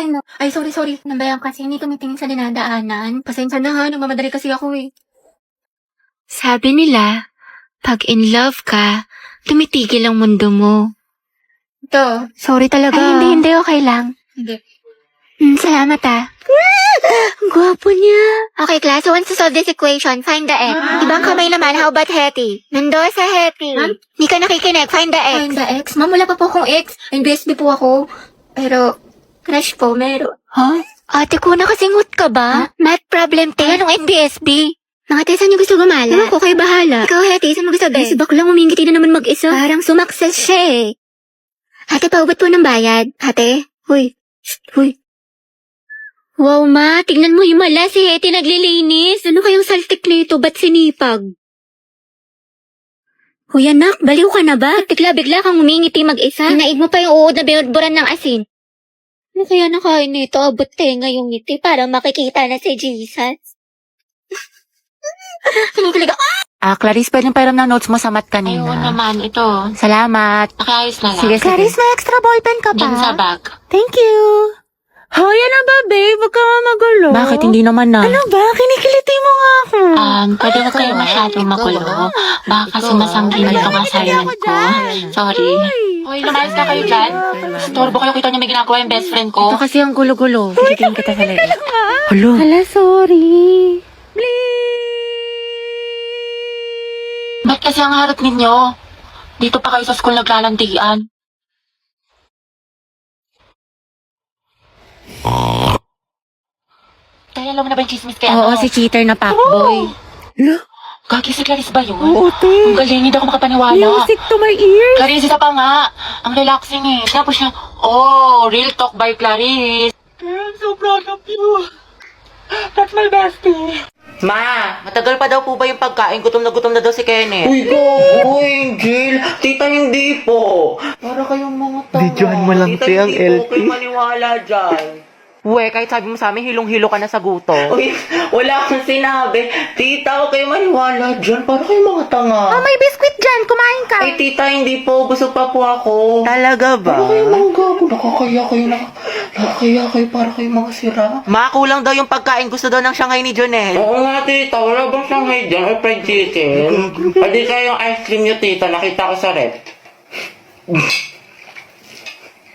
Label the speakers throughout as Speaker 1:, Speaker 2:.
Speaker 1: okay na. Ay, sorry. Nabayan kasi hindi tumitingin sa dinadaanan. Pasensya na ha, nagmamadali kasi ako eh.
Speaker 2: Sabi nila, pag in love ka, tumitigil ang mundo mo.
Speaker 1: Ito.
Speaker 2: Sorry talaga.
Speaker 1: Ay, hindi, okay lang. Sige.
Speaker 2: Salamat Gwapo niya.
Speaker 1: Okay, class, so once to solve this equation, find the x. Ibang kamay naman, how about Hetty? Nando sa Hetty. Hindi ka nakikinig, find the x. Find the x? Ma'am, wala pa po akong x. NBSB po ako. Pero, crush po, meron.
Speaker 2: Ate ko, nakasingot ka ba? Math problem, te. Anong NBSB?
Speaker 1: Mga te, saan niyo gusto gumala?
Speaker 2: Ewan ko, kayo bahala.
Speaker 1: Ikaw, Hetty, saan mo gusto
Speaker 2: Si
Speaker 1: be?
Speaker 2: baklang umingiti na naman mag-isa.
Speaker 1: Parang sumakses siya eh. Ate, paubat po ng bayad. Ate? Huy.
Speaker 2: Wow, ma. Tignan mo himala si Hetty naglilinis. Ano kayang saltik nito? Ba't sinipag? Hoy anak, baliw ka na ba? Bigla kang umingiti mag-isa.
Speaker 1: Inaig mo pa yung uod na binudburan ng asin.
Speaker 2: Ano kaya nakain nito? Abot tenga yung ngiti para makikita na si Jesus.
Speaker 1: Kinikilig ako.
Speaker 3: Clarice, pwedeng pairam ng notes mo sa math kanina.
Speaker 2: Ayun naman, ito.
Speaker 3: Salamat.
Speaker 2: Nakaayos na lang.
Speaker 3: Sige.
Speaker 1: Clarice, may extra ballpen ka
Speaker 2: Diyan sa bag.
Speaker 3: Thank you.
Speaker 1: Hoy, ano ba, babe? Huwag ka nga magulo.
Speaker 3: Bakit hindi naman na?
Speaker 1: Ano ba? Kinikiliti mo nga ako.
Speaker 2: Pwede ba kayo masyadong magulo? Baka kasi masangginan itong assignment ko. Sorry. Hoy, lumayas na kayo dyan. Storbo kayo, kita niyo may ginagawa yung best friend ko.
Speaker 3: Ito kasi ang gulo-gulo. Titigin kita sa leeg. Hulo.
Speaker 1: Hala, sorry.
Speaker 2: Ba't kasi ang harap ninyo? Dito pa kayo sa school naglalantian. Kaya alam mo na ba yung chismis kaya
Speaker 3: Oo, si cheater na fuckboy.
Speaker 2: Gagi si Clarice ba yun?
Speaker 1: Oo, te.
Speaker 2: Ang galing, hindi ako makapaniwala.
Speaker 1: Music to my ears.
Speaker 2: Clarice, isa pa nga. Ang relaxing eh. Tapos siya, real talk by Clarice. I'm so proud of you. That's my bestie.
Speaker 4: Ma, matagal pa daw po ba yung pagkain? Gutom na daw si Kenneth.
Speaker 5: Uy, go! Angel! Tita, hindi po! Para kayong mga tanga.
Speaker 4: Videohan mo lang,
Speaker 5: Tita,
Speaker 4: te, ang
Speaker 5: hindi po
Speaker 4: LT.
Speaker 5: kayo maniwala dyan.
Speaker 4: Uwe, kahit sabi mo sa amin, hilong-hilo ka na sa gutom.
Speaker 5: Uy, wala akong sinabi. Tita, huwag kayo maniwala dyan. Para kayong mga tanga.
Speaker 1: May biskwit dyan. Kumain ka.
Speaker 5: Ay, tita, hindi po. Busog pa po ako.
Speaker 4: Talaga
Speaker 5: Para
Speaker 4: ba?
Speaker 5: kayong mga gago. Nakakaya kayo. Para kayong mga sira.
Speaker 4: Ma, kulang daw yung pagkain. Gusto daw ng Shanghai ni Jonel.
Speaker 5: Oo nga, tita. Wala bang Shanghai dyan? Or fried chicken? Pwede kayong ice cream nyo, tita. Nakita ko sa rep.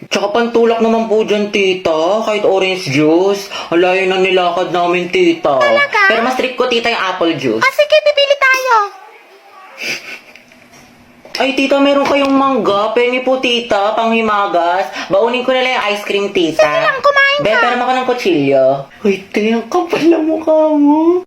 Speaker 5: Tsaka pantulak naman po dyan, tita. Kahit orange juice. Alayo na nilakad namin, tita.
Speaker 1: Talaga?
Speaker 5: Pero mas trip ko, tita, yung apple juice.
Speaker 1: Sige, pipili tayo.
Speaker 5: Ay, tita, meron kayong mangga. Penny po, tita. Panghimagas. Baunin ko na lang yung ice cream, tita. Sige
Speaker 1: lang, kumain
Speaker 5: Be,
Speaker 1: ka.
Speaker 5: pero ako ng kutsilyo. Uy, te, ang kapal na mukha mo.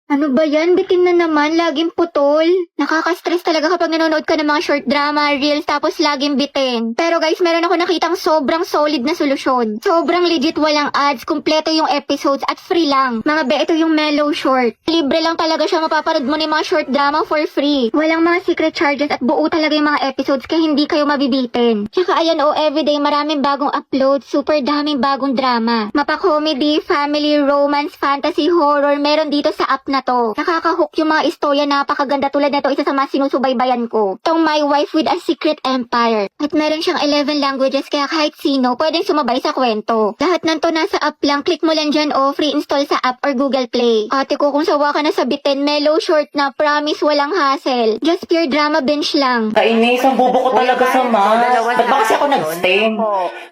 Speaker 1: Ano ba yan? Bitin na naman. Laging putol. Nakaka-stress talaga kapag nanonood ka ng mga short drama, reels, tapos laging bitin. Pero guys, meron ako nakitang sobrang solid na solusyon. Sobrang legit, walang ads, kumpleto yung episodes, at free lang. Mga be, ito yung mellow short. Libre lang talaga siya, mapapanood mo na yung mga short drama for free. Walang mga secret charges at buo talaga yung mga episodes kaya hindi kayo mabibitin. Tsaka ayan everyday maraming bagong upload, super daming bagong drama. Mapa-comedy, family, romance, fantasy, horror, meron dito sa app na to. Nakaka-hook yung mga istorya, napakaganda tulad na to, isa sa mga sinusubaybayan ko. Itong My Wife with a Secret Empire. At meron siyang 11 languages kaya kahit sino pwedeng sumabay sa kwento. Lahat ng to nasa app lang, click mo lang dyan free install sa app or Google Play. Ate ko, kung sawa ka na sa bitin, mellow short na, promise walang hassle. Just pure drama binge lang.
Speaker 5: Kainis, ang bobo ko talaga sa math. Ba't ba kasi ako nag-stain?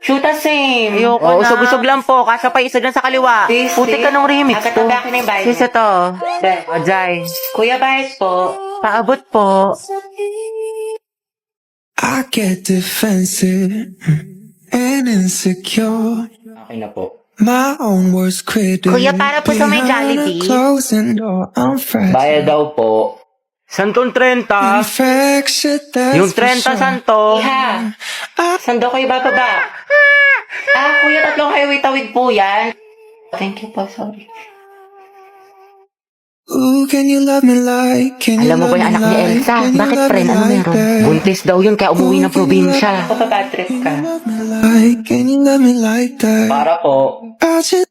Speaker 5: Shoot a same.
Speaker 4: Ayoko na. Usog-usog lang po. Kasya pa isa dyan sa kaliwa.
Speaker 5: Please,
Speaker 4: Putik ka nung remix
Speaker 5: Agad
Speaker 4: to.
Speaker 5: na akin na yung bayad.
Speaker 4: Sisa to.
Speaker 5: Be,
Speaker 4: Ajay.
Speaker 5: Kuya, bayad po.
Speaker 4: Paabot po.
Speaker 6: I get defensive and insecure.
Speaker 5: Okay na po.
Speaker 6: My own worst critic.
Speaker 4: Kuya, para po sa may
Speaker 6: Behind a
Speaker 4: Jollibee.
Speaker 6: closing door, I'm fragile.
Speaker 5: Bayad daw po.
Speaker 4: Santong 30.
Speaker 6: Infectious, that's
Speaker 4: Yung
Speaker 6: for
Speaker 4: 30
Speaker 6: sure.
Speaker 4: santo.
Speaker 5: Iha, saan daw kayo bababa? Kuya, tatlong highway tawid po yan. Thank you po, sorry.
Speaker 6: Ooh, can you love me like? Can you
Speaker 4: Alam mo
Speaker 6: love
Speaker 4: ba yung
Speaker 6: me
Speaker 4: anak ni
Speaker 6: like?
Speaker 4: Elsa?
Speaker 6: Can you
Speaker 4: Bakit
Speaker 6: love
Speaker 4: friend?
Speaker 6: me
Speaker 4: Ano
Speaker 6: like
Speaker 4: meron?
Speaker 6: that?
Speaker 4: Buntis daw yun kaya umuwi ng probinsya.
Speaker 5: Bad trip ka.
Speaker 6: Love me like? Can you love me like that?
Speaker 5: Para po.
Speaker 6: I just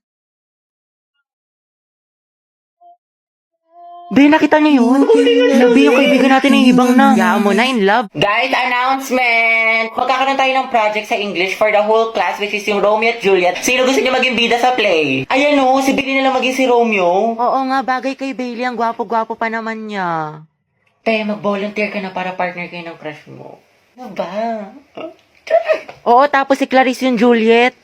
Speaker 5: Be, nakita niyo yun? Labi yung kaibigan natin ng hibang na. Yaan mo na, in love. Guys, announcement! Magkakaroon tayo ng project sa English for the whole class, which is yung Romeo at Juliet. Sino gusto niyo maging bida sa play? Ayan o, si Billy na lang maging si Romeo. Oo nga, bagay kay Bailey. Ang gwapo-gwapo pa naman niya. Te, mag-volunteer ka na para partner kayo ng crush mo. Ano ba? Oo, tapos si Clarice yung Juliet.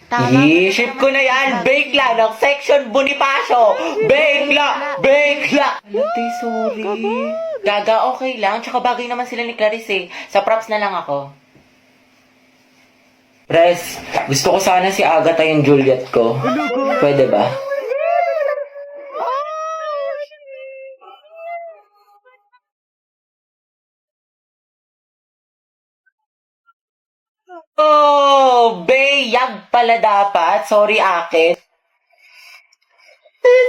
Speaker 5: Ship ko na yan! Bakla ng section Bonifacio! Bakla! Bakla! Alate, sorry. Gaga, okay lang. Tsaka bagay naman sila ni Clarice eh. Sa props na lang ako. Pres, gusto ko sana si Agatha yung Juliet ko. Pwede ba? Oh, Beyag pala dapat. Sorry, akin.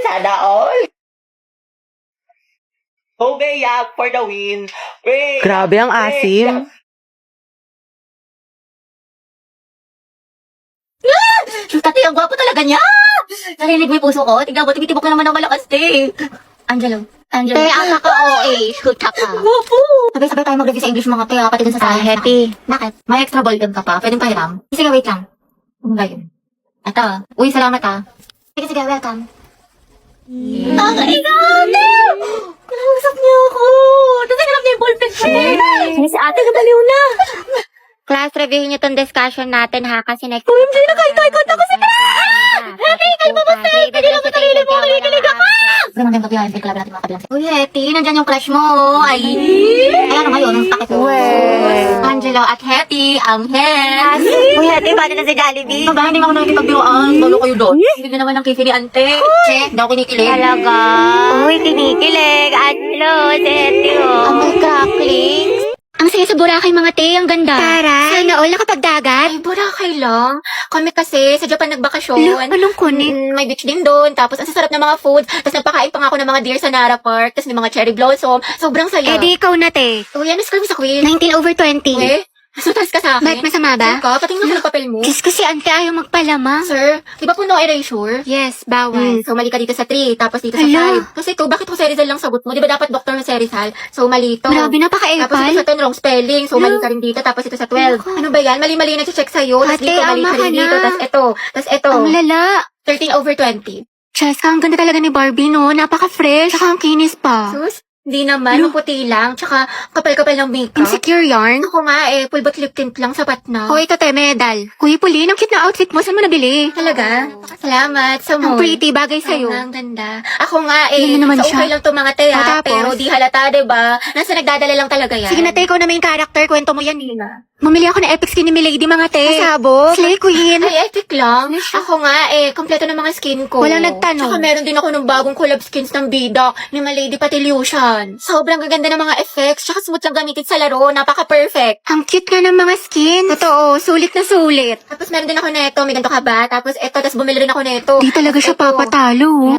Speaker 5: Sana all. Oh, Beyag for the win. Beyag,
Speaker 3: Grabe ang asim.
Speaker 1: Tati, ang gwapo talaga niya! Narinig mo yung puso ko? Tignan mo, tumitibok na naman ng malakas, te. Angelo. Te, ata ka OA. Shoot ka. Gwapo! Sabay-sabay tayo mag-review sa English mga te, pati dun sa science.
Speaker 3: Hetty.
Speaker 1: Bakit? May extra volume ka pa. Pwedeng pahiram. Sige, wait lang. Ano ba yun? Ito. Uy, salamat ah. Sige, welcome. Nakakaigan! Kinausap niyo ako! Tapos hinarap niya yung ballpen ko. Si ate, nabaliw na. Class, reviewin niyo tong discussion natin ha, kasi next... OMG, nakaikot ako si Hetty, kalma mo, Sir! Hindi lang sa sarili mo, kaligalig ako! Pero magandang gabi, hindi club natin mga kabilang. Uy, Hetty, nandyan yung crush mo. Ay, ano ngayon, ang takit mo. Angelo at Hetty, ang head. Uy, Hetty, paano na si Jollibee? Aba, hindi ako nakikipagbiroan. Lalo kayo doon. Hindi na naman ang kifi ni Ante. Che, hindi ako kinikilig. Talaga? Uy, kinikilig. Angelo, si Hetty, oh. Ang magkakling. Ang saya sa Boracay mga te, ang ganda. Tara. Sana all nakapagdagat. Ay, Boracay lang. Kami kasi sa Japan nagbakasyon. Anong kunin? May beach din doon. Tapos ang sasarap ng mga food. Tapos nagpakain pa nga ako ng mga deer sa Nara Park. Tapos may mga cherry blossom. Sobrang saya.
Speaker 3: Di ikaw na, te.
Speaker 1: Uy, ano score mo sa quiz?
Speaker 3: 19/20.
Speaker 1: Eh? Masutas ka sa akin?
Speaker 3: Bakit masama ba?
Speaker 1: Sure ka? Patingin mo ng papel mo.
Speaker 3: Diyos ko si ante ayaw magpalama.
Speaker 1: Sir, di ba po no erasure?
Speaker 3: Yes, bawal.
Speaker 1: So, mali ka dito sa 3, tapos dito sa
Speaker 3: Hala.
Speaker 1: 5. Kasi ito, bakit Jose Rizal lang sagot mo? Di ba dapat Dr. Jose Rizal? So, mali ito.
Speaker 3: Grabe,
Speaker 1: Tapos
Speaker 3: napaka-epal.
Speaker 1: ito sa 10, wrong spelling. So, mali ka rin dito. Tapos ito sa 12. Ano ba yan? Mali-mali na check sa'yo. Tapos
Speaker 3: Ate,
Speaker 1: dito, mali
Speaker 3: ama
Speaker 1: ka rin
Speaker 3: ka
Speaker 1: dito.
Speaker 3: na.
Speaker 1: Tapos ito. Tapos ito.
Speaker 3: Ang lala.
Speaker 1: 13/20.
Speaker 3: Cheska, ang ganda talaga ni Barbie, no? Napaka-fresh. Tsaka ang kinis pa.
Speaker 1: Sus, hindi naman. Maputi lang. Tsaka, kapal-kapal ng makeup.
Speaker 3: Insecure yarn.
Speaker 1: Ako nga eh. Full bot lip tint lang. Sapat na.
Speaker 3: O, ito te, medal. Kuya Pauline, ang cute na outfit mo. Saan mo nabili?
Speaker 1: Talaga? Salamat. Sa
Speaker 3: Ang
Speaker 1: mall.
Speaker 3: pretty, bagay sa'yo.
Speaker 1: Ang ganda. Ako nga eh.
Speaker 3: Ganun naman
Speaker 1: so,
Speaker 3: siya.
Speaker 1: okay lang to mga te ha.
Speaker 3: O, tapos?
Speaker 1: Pero di halata, diba? Nasa nagdadala lang talaga yan.
Speaker 3: Sige na, te, ikaw na main character. Kwento mo yan, Nina. Bumili ako ng epic skin ni Milady, mga te. Pasabog. Slay Queen.
Speaker 1: Ay, epic lang. Ako nga eh, kompleto ng mga skin ko.
Speaker 3: Walang nagtanong.
Speaker 1: Tsaka meron din ako ng bagong collab skins ng bida ni Malady Patilution. Sobrang gaganda ng mga effects, tsaka smooth lang gamitin sa laro, napaka-perfect.
Speaker 3: Ang cute nga ng mga skin. Totoo, sulit na sulit.
Speaker 1: Tapos meron din ako neto, may ganito ka ba? Tapos eto, tapos bumili rin ako neto.
Speaker 3: Di talaga siya
Speaker 1: Ito.
Speaker 3: papatalo.